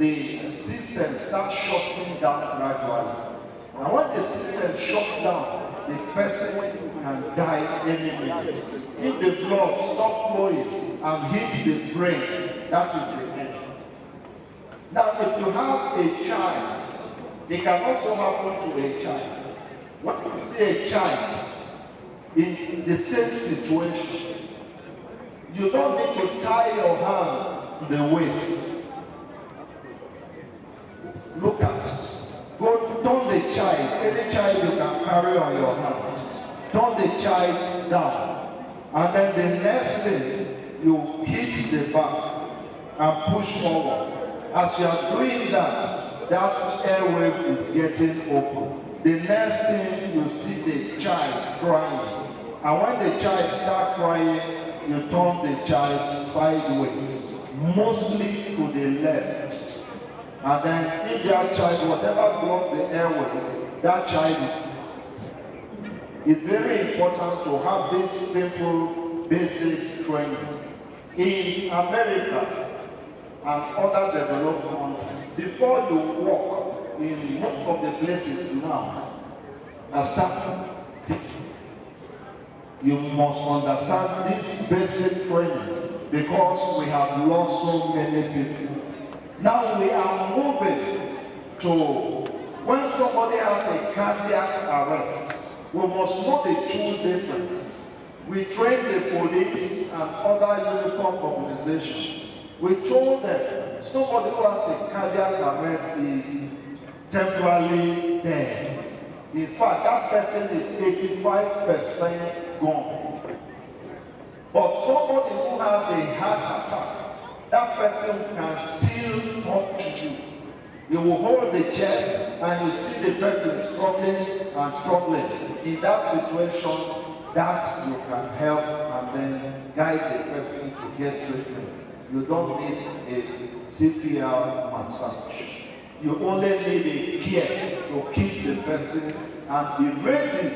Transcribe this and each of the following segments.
the system starts shutting down gradually. And when the system shuts down, the person can die any minute. If the blood stops flowing and hits the brain, that is the end. Now, if you have a child, it can also happen to a child. When you see a child in the same situation, you don't need to tie your hand to the waist. Look at it. Go turn the child, any child you can carry on your hand. Turn the child down. And then the next thing, you hit the back and push forward. As you are doing that, that airway is getting open. The next thing, you see the child crying. And when the child starts crying, you turn the child sideways, mostly to the left. And then if that child, whatever blocks the airway, that child, it's very important to have this simple, basic training. In America and other developed countries, before you walk in most of the places now, you must understand this basic training because we have lost so many people. Now we are moving to when somebody has a cardiac arrest, we must know the two difference. We train the police and other uniform organizations. We told them somebody who has a cardiac arrest is temporarily dead. In fact, that person is 85% gone. But somebody who has a heart attack, that person can still talk to you. You will hold the chest and you see the person struggling and struggling. In that situation, that you can help and then guide the person to get treatment. You don't need a CPR massage. You only need a care to keep the person and be ready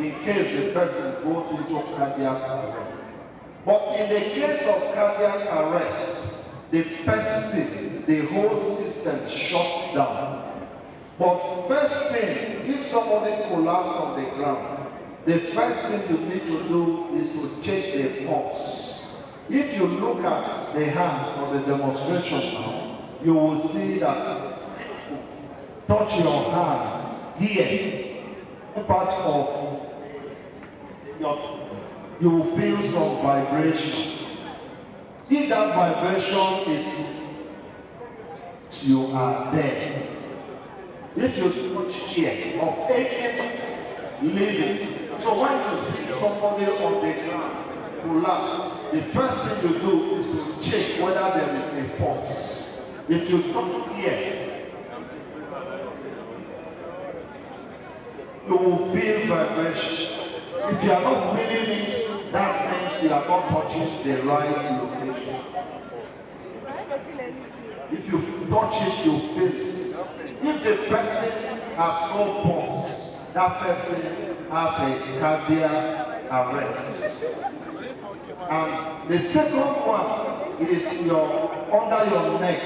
in case the person goes into cardiac arrest. But in the case of cardiac arrest, the person, the whole system shut down. But first thing, if somebody collapses on the ground, the first thing you need to do is to check the pulse. If you look at the hands of the demonstration now, you will see that touch your hand here, part of you will feel some vibration. If that vibration is, you are dead. If you touch here of anything living, so when you see somebody on the ground collapse, the first thing you do is to check whether there is a pulse. If you touch here, you will feel vibration. If you are not feeling it, that means you are not touching the right location. If you touch it, you feel it. If the person has no pulse, that person has a cardiac arrest. And the second one is under your neck.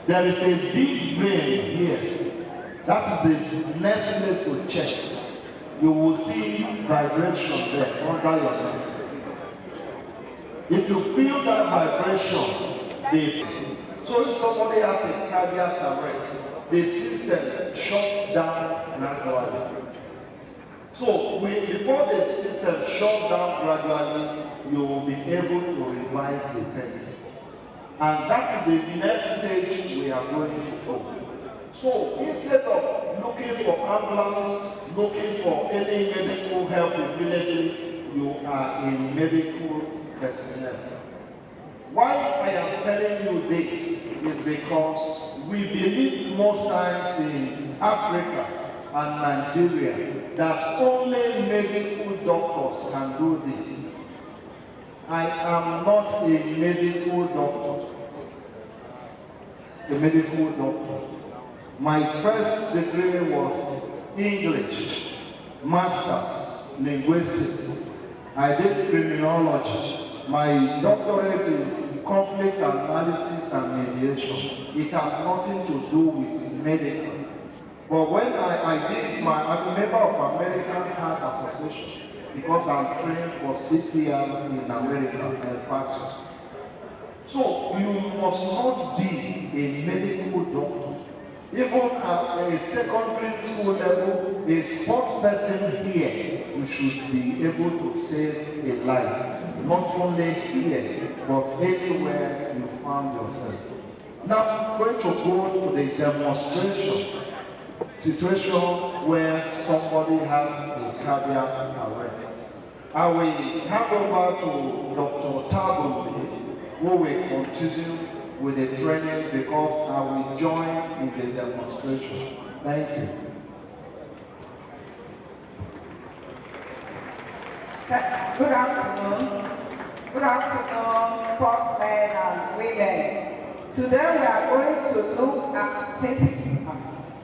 There is a big vein here. That is the next place to check. You will see vibration there under your neck. If you feel that vibration, so if somebody has a cardiac arrest, the system shuts down gradually. So before the system shuts down gradually, you will be able to revive the person. And that is the next stage we are going to go. So instead of looking for ambulance, looking for any medical help immediately, you are a medical personnel. Why I am telling you this is because we believe most times in Africa and Nigeria that only medical doctors can do this. I am not a medical doctor. A medical doctor. My first degree was English, Masters, Linguistics. I did criminology. My doctorate is conflict analysis and mediation. It has nothing to do with medical. But when I did I'm a member of American Heart Association because I'm trained for CPR in America, Belfast. So you must not be a medical doctor. Even at a secondary school level, a sports person here, you should be able to save a life. Not only here, but anywhere you find yourself. Now, I'm going to go to the demonstration situation where somebody has a cardiac arrest. I will hand over to Dr. Tabumbi, who will continue with the training because I will join in the demonstration. Thank you. Good afternoon. Good afternoon, sportsmen and women. Today we are going to look at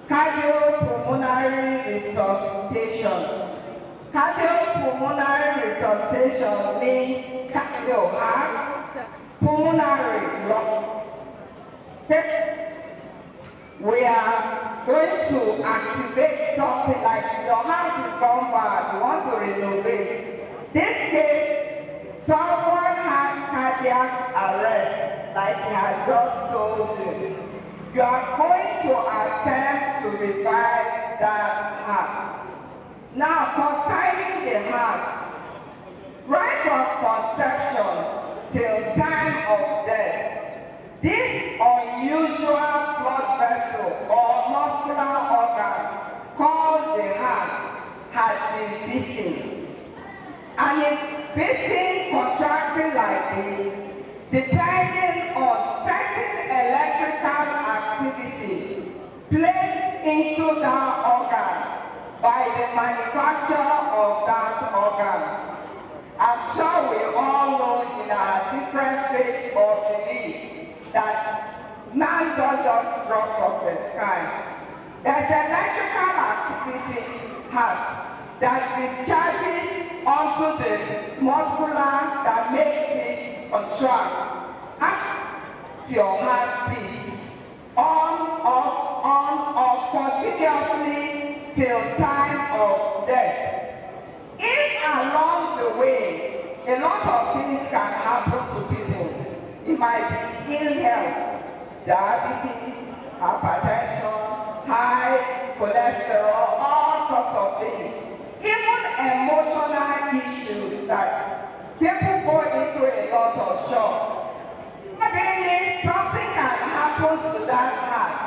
cardiopulmonary resuscitation. Cardiopulmonary resuscitation means cardio heart, pulmonary lung. We are going to activate something like your house is gone bad, you want to renovate. This case, someone had cardiac arrest, like he had just told you. You are going to attempt to revive that heart. Now, concerning the heart, right from conception till time of death, this unusual blood vessel or muscular organ called the heart has been beating. And it's beating, contracting like this, depending on certain electrical activity placed into that organ by the manufacturer of that organ. I'm sure we all know in our different faiths of belief that man doesn't just drop from the sky. There's electrical activity that discharges onto the muscular that makes it contract. And your heart beats on, off, continuously till time of death. If along the way, a lot of things can happen to people. It might be ill health, diabetes, hypertension, high cholesterol, all sorts of things. Even emotional issues that people go into a lot of shock. Suddenly, something can happen to that heart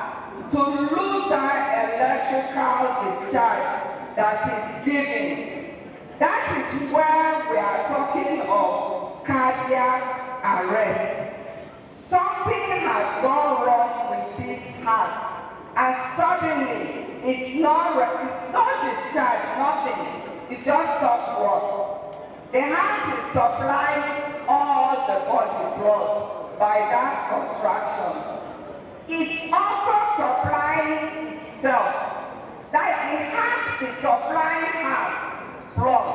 to lose that electrical discharge that is giving. That is where we are talking of cardiac arrest. Something has gone wrong with this heart, and suddenly it's not discharged, nothing. It just stops work. The heart is supplying all the body blood by that contraction. It's also supplying itself. That the heart is supplying heart blood.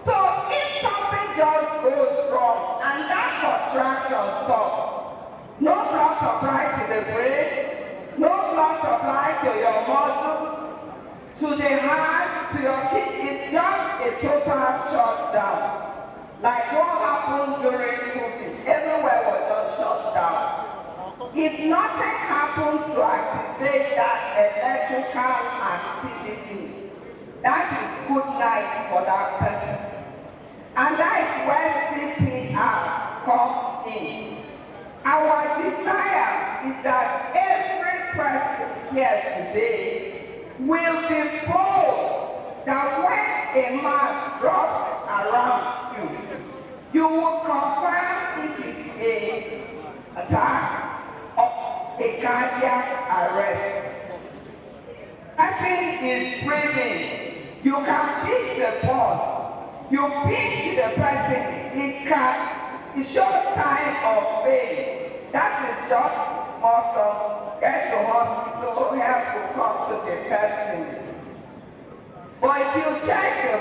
So if something just goes wrong and that contraction stops, no blood supply to the brain, no blood supply to your muscles, to the heart, to your kidney, it's just a total shutdown. Like what happened during COVID, everywhere was just shut down. If nothing happens to activate that electrical activity, that is good night for that person. And that is where CPR comes in. Our desire is that every person here today will be bold that when a man drops around you, you will confirm it is an attack or a cardiac arrest. Person is breathing. You can pinch the pulse. You pinch the person. It shows signs of pain. That is just awesome. Get to hospital, help will come to the person. But if you check the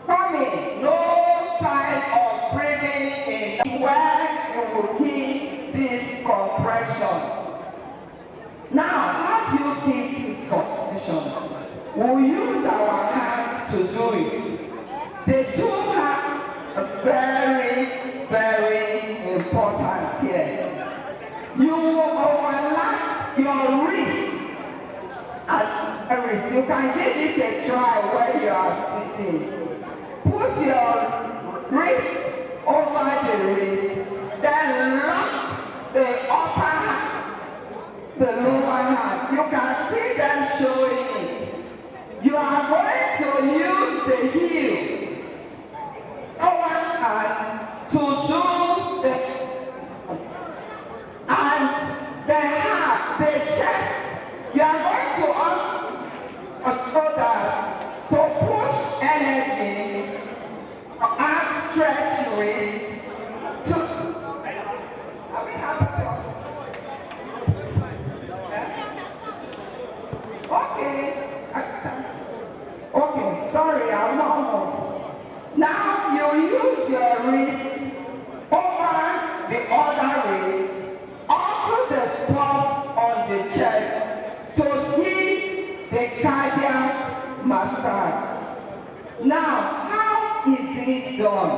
coming, no signs of breathing in compression. Now, how do you give this compression? We use our hands to do it. The two hands are very, very important here. You will overlap your wrist and wrist. You can give it a try where you are sitting. Put your wrist over the wrist, then lock the upper hand, the lower hand. You can see them showing it. You are going to use the heel, lower hand, to do the, and the heart, the chest. You are going to shoulders to push energy, arm stretch wrist, to, are we happy? Okay. Okay, sorry, I'm normal. Now you use your wrist over the other wrist onto the spot on the chest to give the cardiac massage. Now, how is it done?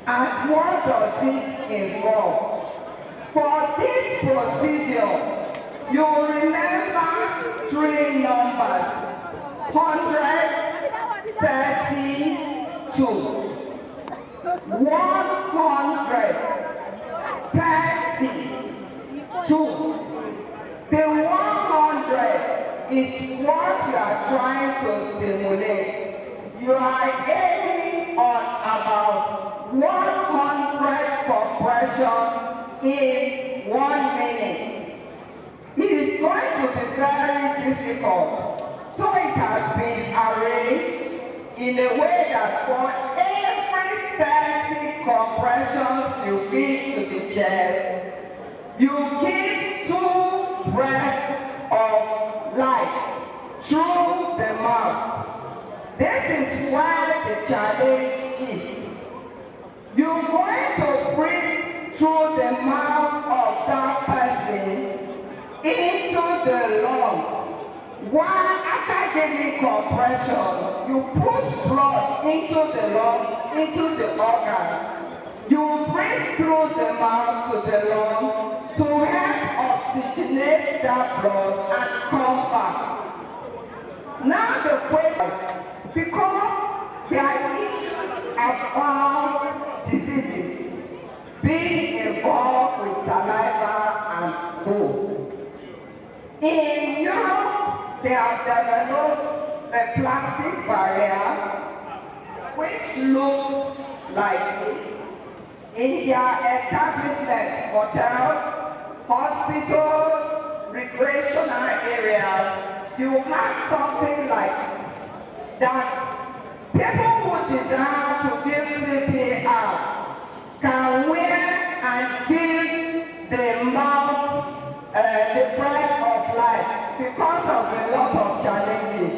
And what does it involve? For this procedure, you remember three numbers. 132, 132. The 100 is what you are trying to stimulate. You are aiming on about 100 compressions in 1 minute. It is going to be very difficult. So it has been arranged in a way that for every 30 compressions you give to the chest, you give 2 breaths of life through the mouth. This is where the challenge is. You're going to breathe through the mouth of that person into the lungs. While after giving compression, you push blood into the lungs, into the organs. You breathe through the mouth to the lung to help oxygenate that blood and come back. Now the question, because there are issues about diseases being involved with saliva and bone. In Europe, they have developed a plastic barrier which looks like this. In their establishments, hotels, hospitals, recreational areas, you have something like this. That people who desire to give CPR can wear and give the mouth the breath of life because of a lot of challenges.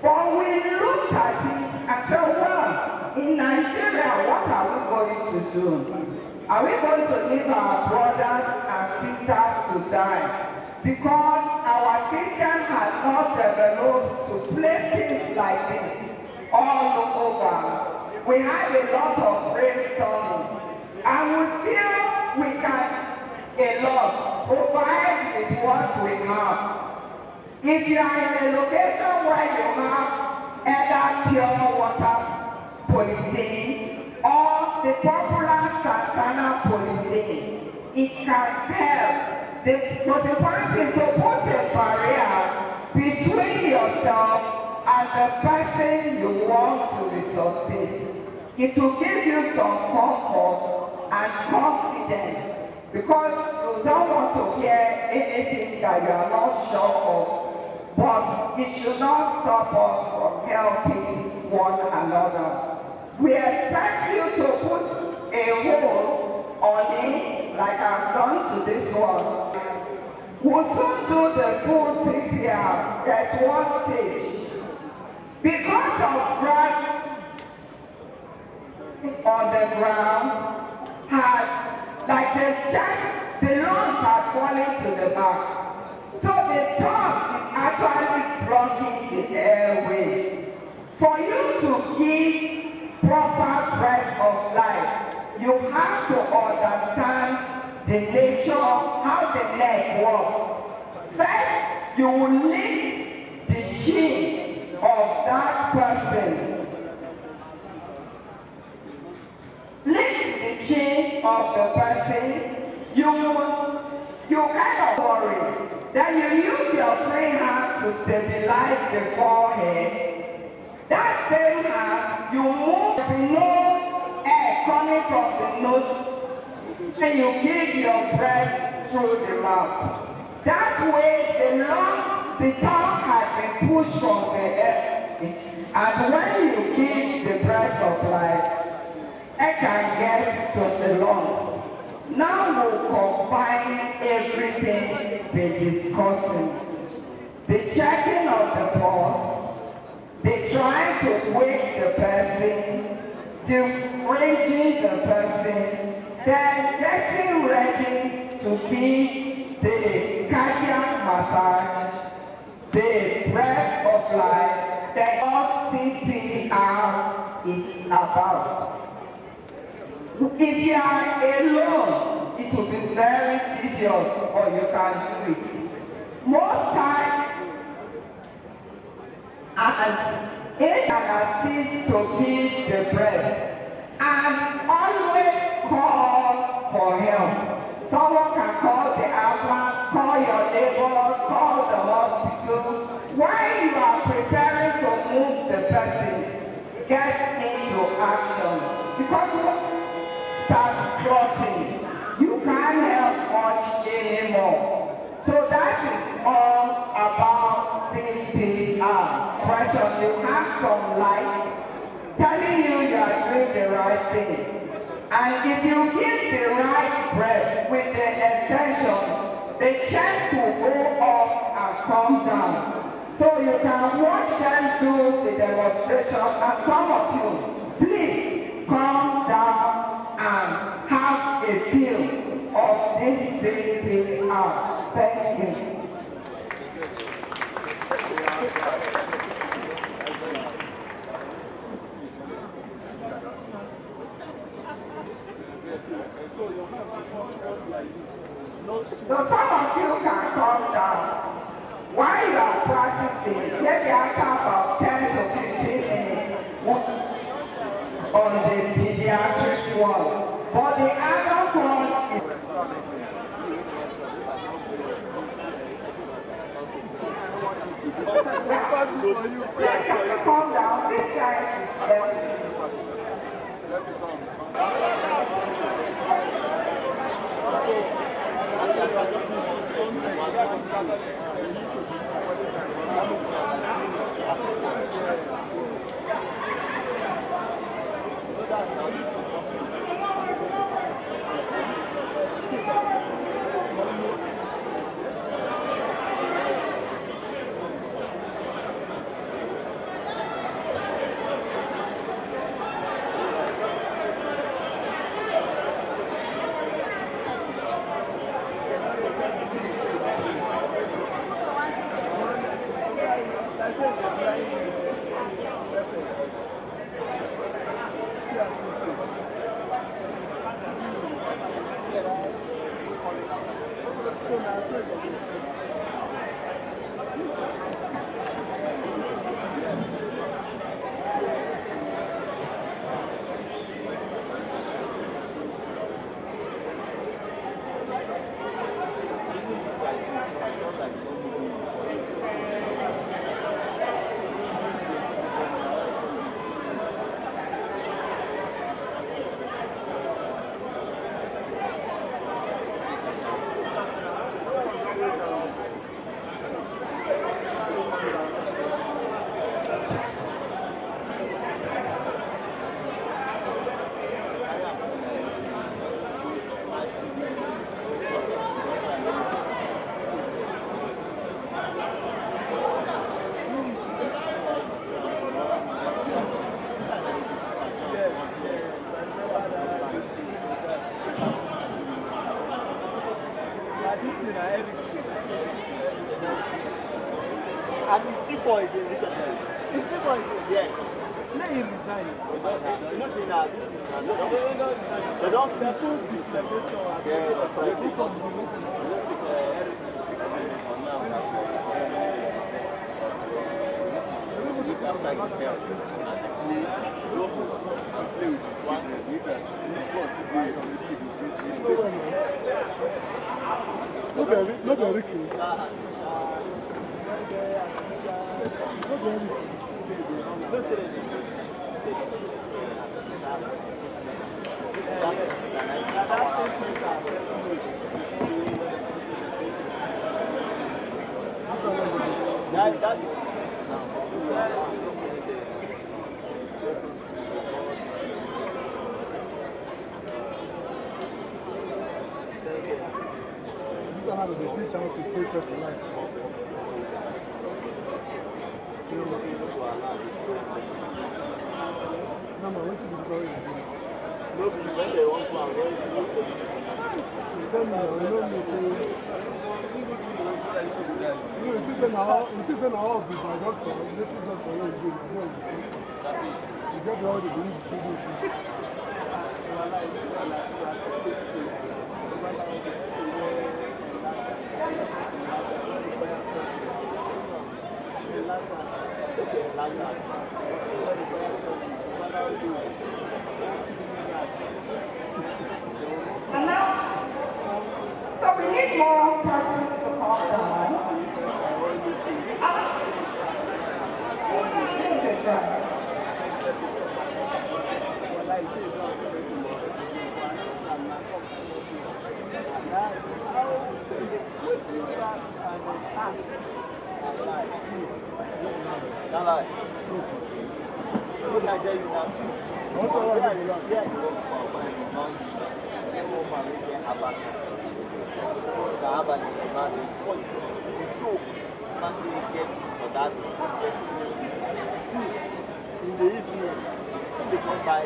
But we looked at it and said, well, in Nigeria, what are we going to do? Are we going to leave our brothers and sisters to die? Because our system has not developed to place things like this all over. We have a lot of brainstorming, and we feel we can a lot provide with what we have. If you are in a location where you have either pure water polythene or the popular Santana polythene, it can help. The most important is to put a barrier between yourself and the person you want to resuscitate. It will give you some comfort and confidence, because you don't want to hear anything that you are not sure of. But it should not stop us from helping one another. We expect you to put a hole on it, like I've done to this one. We'll soon do the full CPR. There's one stage. Because of grass on the ground has, like the chest the lungs are falling to the back. So the tongue is actually blocking the airway. For you to give proper breath of life, you have to understand the nature of how the neck works. First, you will lift the chin of that person. Lift the chin of the person. You kind of worry. Then you use your free hand to stabilize the forehead. That same hand, you move below air coming from the nose, and you give your breath through the mouth. That way, the lungs, the tongue has been pushed from the air. And when you give the breath of life, air can get to the lungs. Now we'll combine everything we're discussing. The checking of the pulse, the trying to wake the person, the raging the person, then getting ready to give the cardiac massage, the breath of life, that all CPR is about. If you are alone, it will be very tedious, or you can do it. Most times, and it can assist to give the breath. And always call for help. Someone can call the ambulance, call your neighbors, call the hospital. While you are preparing to move the person, get into action. Because start clotting, you can't help much anymore. So that is all about CPR. Question, you have some lights telling you are doing the right thing. And if you give the right breath with the extension, the chest will go up and come down. So you can watch them do the demonstration, and some of you, please come down and have a feel of this CPR. Thank you. So some of you can come down. While you are practicing, maybe after about 10 to 15 minutes on the pediatric one. But the adult one is please come down. This side is empty. And he's still for again. He's still for again. Yes. Let him resign. You know, saying that they don't feel so deep. Yeah, that's right. Look at Ricky. How to teach how to focus in life. No, but what should be going on? Nobody when they want to avoid you. Tell me now, you know me saying, it isn't our office, my doctor, this is not for you, you get all the beliefs to do. And now, so we need more persons to come down. In the evening, they come by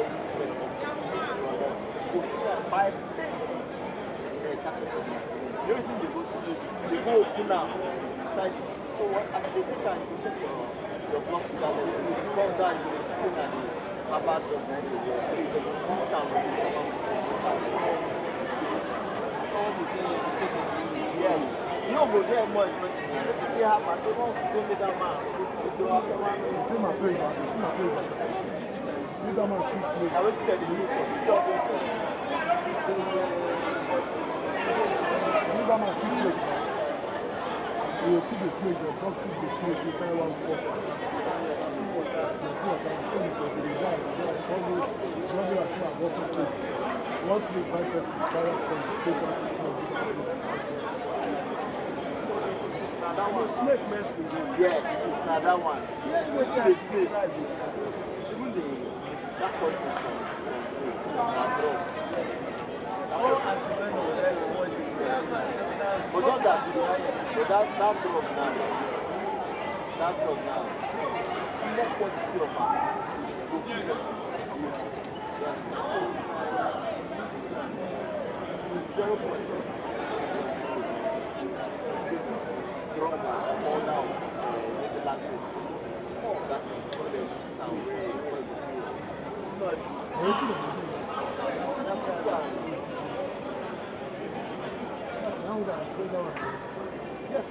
everything they go to do, they go open up inside. So what as they take and you check your blood sugar level, you come down, you see that the Harvard drug this sound when you come yes. You don't go there more expensive. You see how much they want to go to that man. See my place, see my place. This man is quick. I went to get the new one. See all those things. This man is quick. You will keep the snake, you will keep the snake, you carry one foot. Once we find person, carry from the station to That one snake medicine. Yes, it's not that one. Snake medicine. Even that person from drug. All antivenom is poison. But not that drug now. That drug now. Small quantity of man. Go kill them. 0.0. Drug all down. Maybe lactose. Small that's the sound. Yes,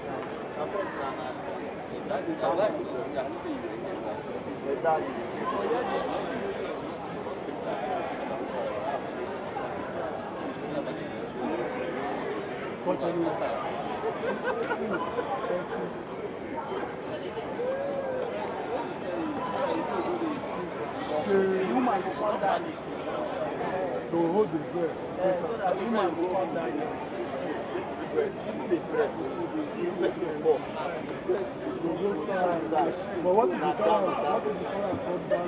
the woman will come down to hold the breast. So that the woman will come down. But what is the color? What is the color come down?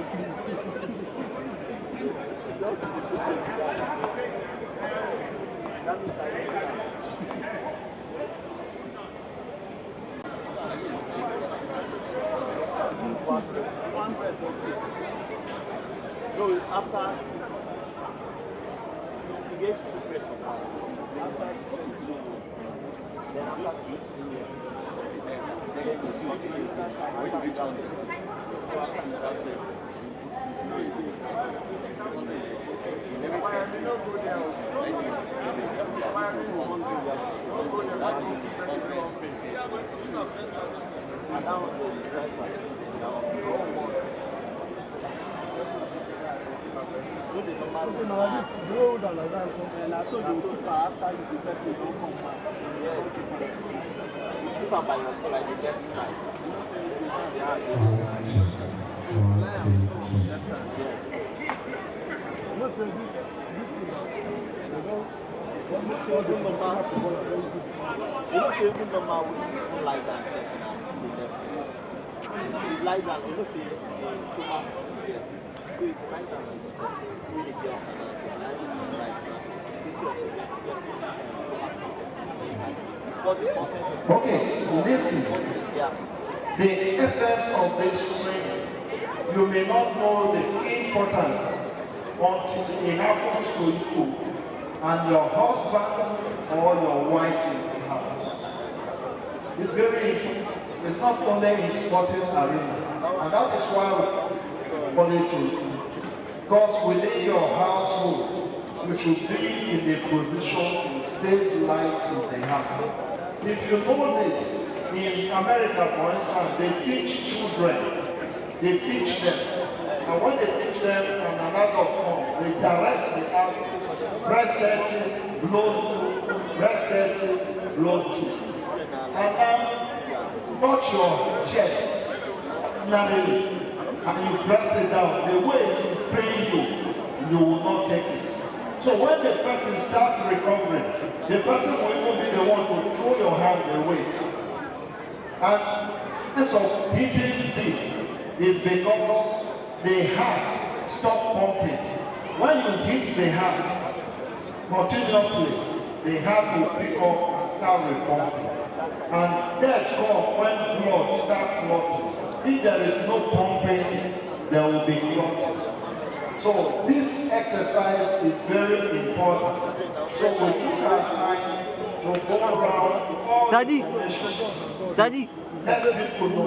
One breath, okay. No, after you get to breath. After 20 minutes. Then after 2 years, then you continue. When you reach out, Okay, now this road and like that. and also you keep after you the person don't come back. Yes. You keep am by your like the left side. What's the this You know, say even normal we lie down second and the left. If you lie down, you know, say stomach here. So if you lie down like this, really get Okay, listen. The essence of this training, you may not know the importance until it happens to you and your husband or your wife in the house. It's very important. It's not only in sporting arena, and that is why we call it training. Because within your household, you should be in a position to save life in the house. If you know this, in America, for instance, they teach children, they teach them, and when they teach them and an adult comes, they direct the adult, press 30, blow 2, press 30, blow 2. And then, touch your chest, narrowly, and you press it down. The way it will pain you, you will not take it. So when the person starts recovering, the person will even be the one to throw your hand away. And this of hitting this is because the heart stops pumping. When you hit the heart continuously, the heart will pick up and start repumping. And death comes when blood starts clotting. If there is no pumping, there will be clotting. So this exercise is very important. So we took our time to go around all the information. Let people know.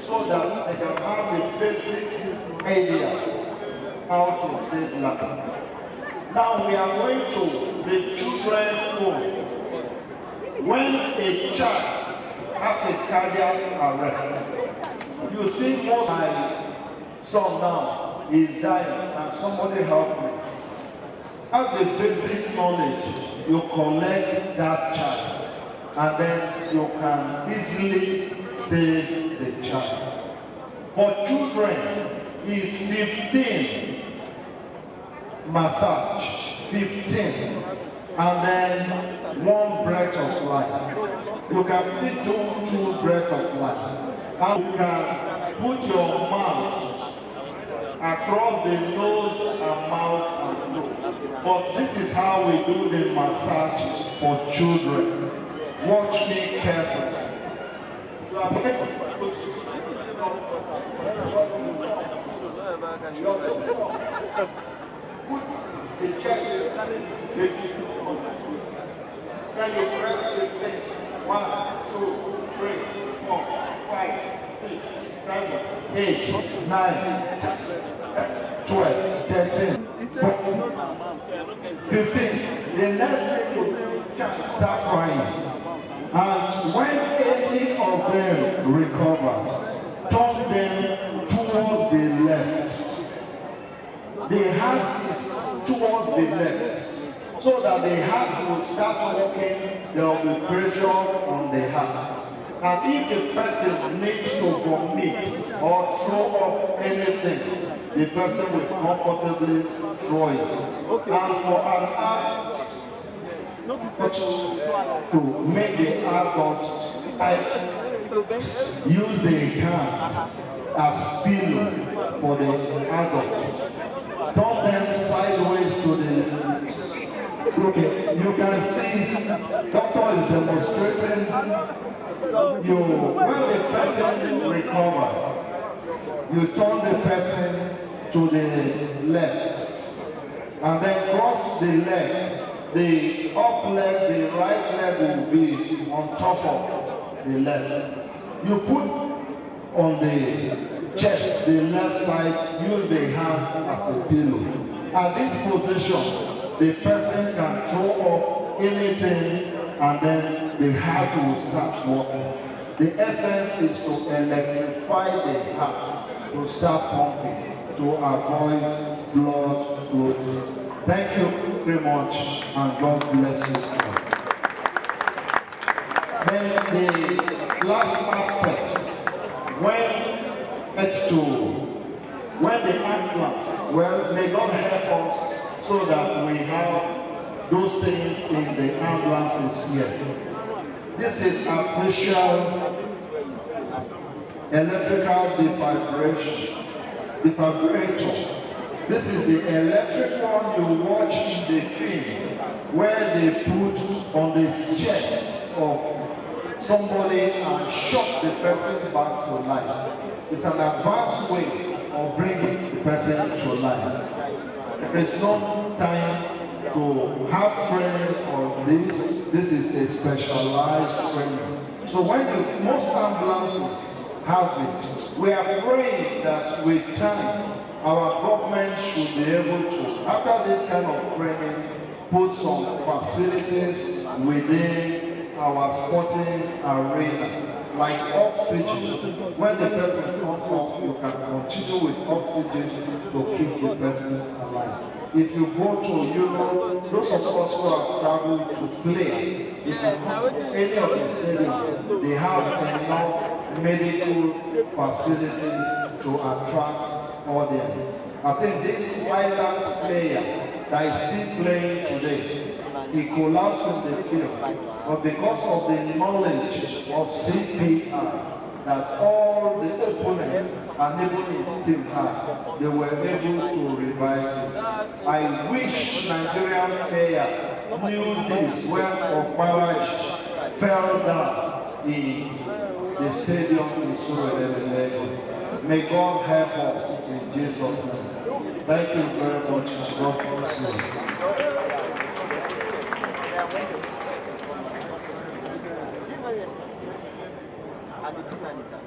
So that they can have the basic idea how to save life. Now we are going to the children's home. When a child has a cardiac arrest, you see most of my son now is dying and somebody help me. Have the basic knowledge, you collect that child and then you can easily save the child. For children is 15 massage, 15, and then 1 breath of life. You can still do 2 breaths of life. And you can put your mouth across the nose and mouth and nose. But this is how we do the massage for children. Watch me carefully. You are put the chest, then you press the thing. 1, 2, 3, 4, 5, 6, 7, 8, 9, 12, 13, 14, 15. The next thing you can start crying. And when any of them recovers, turn them towards the left. The heart is towards the left. So that the heart will start working, there will be pressure on the heart. And if the person needs to vomit or throw up anything, the person will comfortably throw it. Okay. And for an heart to make the adult, I use the hand as pillow for the adult. Turn them sideways to the. Okay, you can see doctor is demonstrating you when the person recovers, you turn the person to the left and then cross the leg the up leg, the right leg will be on top of the left. You put on the chest, the left side, use the hand as a pillow. At this position, the person can throw up anything and then the heart will start working. The essence is to electrify the heart, to start pumping, to avoid blood clotting. Thank you very much, and God bless you. Then the last aspect, when the ambulance, well, may God help us so that we have those things in the ambulances here. This is artificial electrical defibrillator. This is the electric one you watch in the film where they put on the chest of somebody and shock the person back to life. It's an advanced way of bringing the person to life. There is no time to have training on this. This is a specialized training. So when most ambulances have it, we are praying that with time, our government should be able to, after this kind of training, put some facilities within our sporting arena, like oxygen. When the person comes up, you can continue with oxygen to keep the person alive. If you go to Europe, those of us who have traveled to play, if you come to any of the stadiums, they have enough medical facilities to attract audience. I think this island player that is still playing today, he collapsed in the field, but because of the knowledge of CPR, that all the opponents and even still have, they were able to revive it. I wish Nigerian players knew this when Okpara fell down in the stadium in Surulere. May God help us in Jesus' name. Thank you very much. God bless you.